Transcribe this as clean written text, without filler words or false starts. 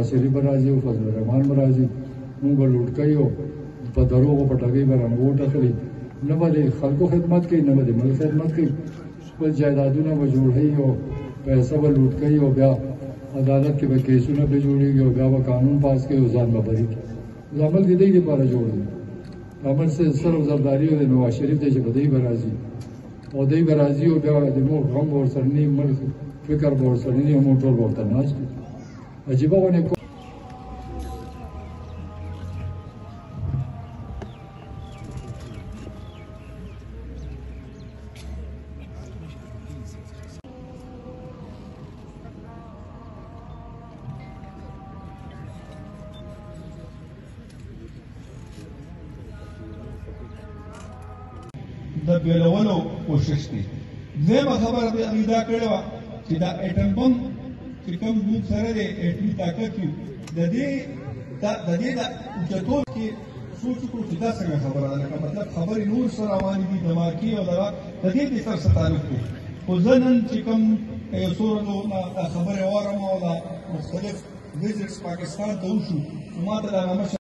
نواز شریف به راځي او فضل الرحمن به راځي، موږ به لوټ کوي او په دروغو په ټګۍ به رانه ووټ اخلي، نه به د خلکو خدمت کوي نه به د ملک خدمت کوي، خپل جایدادونه به جوړوي او پیسه به لوټ کوي او بیا عدالت کې به کیسونه به جوړېږي او بیا به قانون پاس کوي او ځان به بري کوي. دا عمل د دې لپاره جوړ دی، عمل صرف زرداري او د نواز شریف دی چې په دی به راځي او دی به راځي او بیا د مور غم به ورسره نه ملک فکر به ورسره نه وي او موږ ټول به ورته ناست یو. عجیبه غونې د بیلولو کوشش دی. دویمه خبره به هغوی دا کړې وه چې دا اټم بم چې کوم موږ سره دی اټمي طاقت یو د دې د اوچتولو کې سوچ وکړو چې دا څنګه خبره ده، لکه مطلب خبرې نور څه روانې دي دماغي او دغه د دې د سره څه تعلق دی. خو زه نن چې کوم یو څو ورځو نه دا خبرې واورم او دا مختلف وزټس پاکستان ته وشو، ما ته د هغه مشر